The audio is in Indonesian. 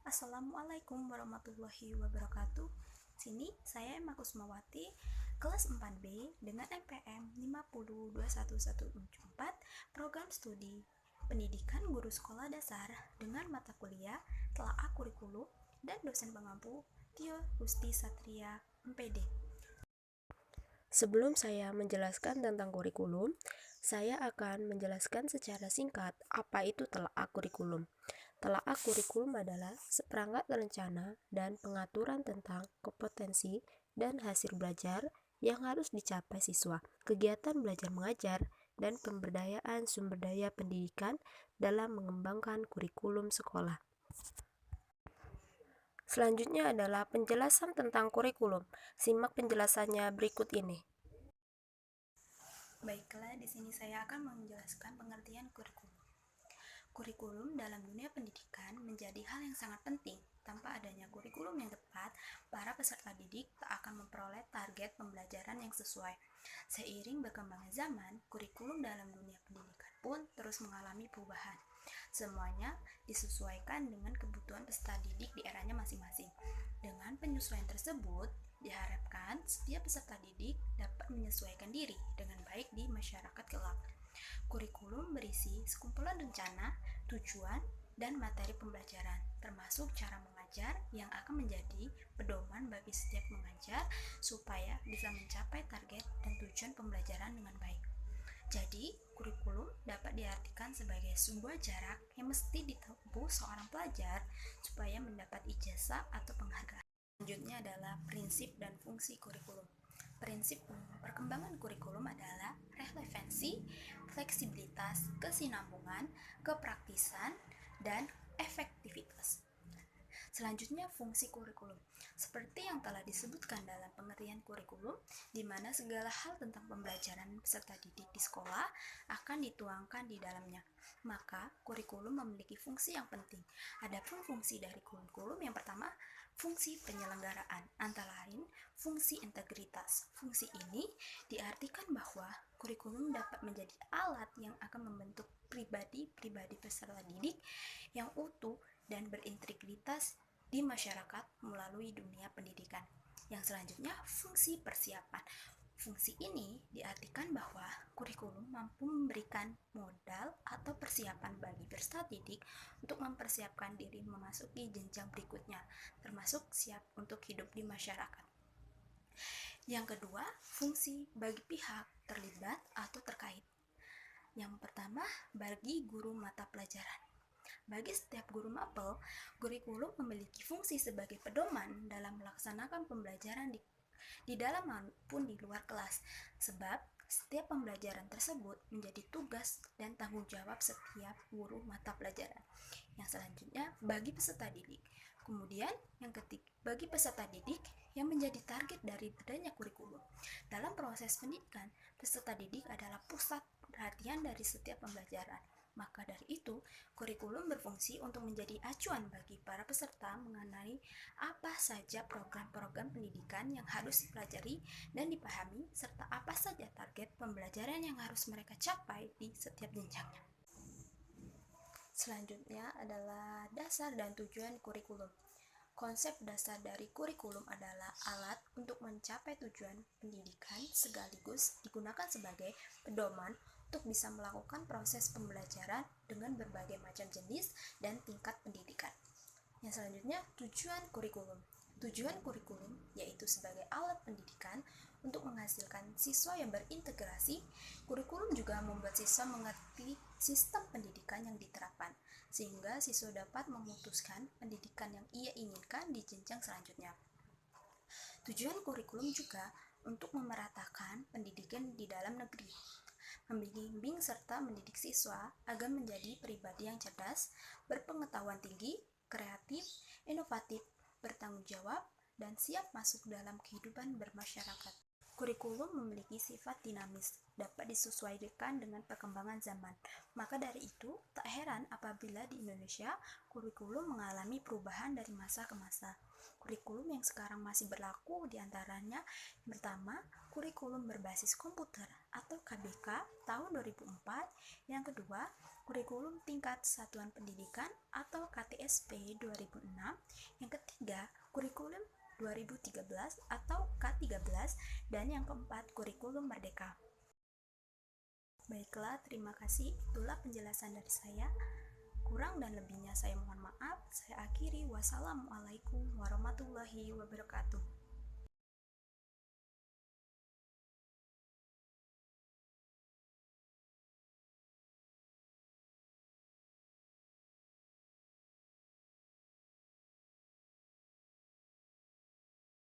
Assalamualaikum warahmatullahi wabarakatuh. Sini saya Emma Kusmawati, kelas 4B dengan NPM 5021174, program studi Pendidikan Guru Sekolah Dasar dengan mata kuliah Telaah Kurikulum dan dosen pengampu Tio Gusti Satria, MPD. Sebelum saya menjelaskan tentang kurikulum, saya akan menjelaskan secara singkat apa itu telaah kurikulum. Telaah kurikulum adalah seperangkat rencana dan pengaturan tentang kompetensi dan hasil belajar yang harus dicapai siswa, kegiatan belajar mengajar, dan pemberdayaan sumber daya pendidikan dalam mengembangkan kurikulum sekolah. Selanjutnya adalah penjelasan tentang kurikulum. Simak penjelasannya berikut ini. Baiklah, di sini saya akan menjelaskan pengertian kurikulum. Kurikulum dalam dunia pendidikan menjadi hal yang sangat penting. Tanpa adanya kurikulum yang tepat, para peserta didik tak akan memperoleh target pembelajaran yang sesuai. Seiring berkembangnya zaman, kurikulum dalam dunia pendidikan pun terus mengalami perubahan. Semuanya disesuaikan dengan kebutuhan peserta didik di eranya masing-masing. Dengan penyesuaian tersebut, diharapkan setiap peserta didik dapat menyesuaikan diri dengan baik di masyarakat kelak. Kurikulum berisi sekumpulan rencana, tujuan, dan materi pembelajaran, termasuk cara mengajar yang akan menjadi pedoman bagi setiap mengajar supaya bisa mencapai target dan tujuan pembelajaran dengan baik. Jadi, kurikulum dapat diartikan sebagai sebuah jarak yang mesti ditempuh seorang pelajar supaya mendapat ijazah atau penghargaan. Selanjutnya adalah prinsip dan fungsi kurikulum. Prinsip perkembangan kurikulum adalah relevansi, fleksibilitas, kesinambungan, kepraktisan, dan efektivitas. Selanjutnya, fungsi kurikulum. Seperti yang telah disebutkan dalam pengertian kurikulum, di mana segala hal tentang pembelajaran peserta didik di sekolah akan dituangkan di dalamnya. Maka, kurikulum memiliki fungsi yang penting. Adapun fungsi dari kurikulum yang pertama, fungsi penyelenggaraan, antara lain fungsi integritas. Fungsi ini diartikan bahwa kurikulum dapat menjadi alat yang akan membentuk pribadi-pribadi peserta didik yang utuh dan berintegritas di masyarakat melalui dunia pendidikan. Yang selanjutnya, fungsi persiapan. Fungsi ini diartikan bahwa kurikulum mampu memberikan modal atau persiapan bagi peserta didik untuk mempersiapkan diri memasuki jenjang berikutnya, termasuk siap untuk hidup di masyarakat. Yang kedua, fungsi bagi pihak terlibat atau terkait. Yang pertama, bagi guru mata pelajaran. Bagi setiap guru mapel, kurikulum memiliki fungsi sebagai pedoman dalam melaksanakan pembelajaran di dalam maupun di luar kelas, sebab setiap pembelajaran tersebut menjadi tugas dan tanggung jawab setiap guru mata pelajaran. Yang selanjutnya, bagi peserta didik. Kemudian, yang ketiga, bagi peserta didik yang menjadi target dari adanya kurikulum. Dalam proses pendidikan, peserta didik adalah pusat perhatian dari setiap pembelajaran. Maka dari itu, kurikulum berfungsi untuk menjadi acuan bagi para peserta mengenai apa saja program-program pendidikan yang harus dipelajari dan dipahami, serta apa saja target pembelajaran yang harus mereka capai di setiap jenjangnya. Selanjutnya adalah dasar dan tujuan kurikulum. Konsep dasar dari kurikulum adalah alat untuk mencapai tujuan pendidikan sekaligus digunakan sebagai pedoman untuk bisa melakukan proses pembelajaran dengan berbagai macam jenis dan tingkat pendidikan. Yang selanjutnya, tujuan kurikulum. Tujuan kurikulum yaitu sebagai alat pendidikan untuk menghasilkan siswa yang berintegrasi. Kurikulum juga membuat siswa mengerti sistem pendidikan yang diterapkan, sehingga siswa dapat memutuskan pendidikan yang ia inginkan di jenjang selanjutnya. Tujuan kurikulum juga untuk memeratakan pendidikan di dalam negeri, membimbing serta mendidik siswa agar menjadi pribadi yang cerdas, berpengetahuan tinggi, kreatif, inovatif, bertanggung jawab, dan siap masuk dalam kehidupan bermasyarakat. Kurikulum memiliki sifat dinamis, dapat disesuaikan dengan perkembangan zaman. Maka dari itu, tak heran apabila di Indonesia kurikulum mengalami perubahan dari masa ke masa. Kurikulum yang sekarang masih berlaku diantaranya yang pertama, kurikulum berbasis komputer atau KBK tahun 2004. Yang kedua, kurikulum tingkat satuan pendidikan atau KTSP 2006. Yang ketiga, kurikulum 2013 atau K13, dan yang keempat kurikulum merdeka. Baiklah, terima kasih. Itulah penjelasan dari saya. Kurang dan lebihnya saya mohon maaf. Saya akhiri. Wassalamualaikum warahmatullahi wabarakatuh.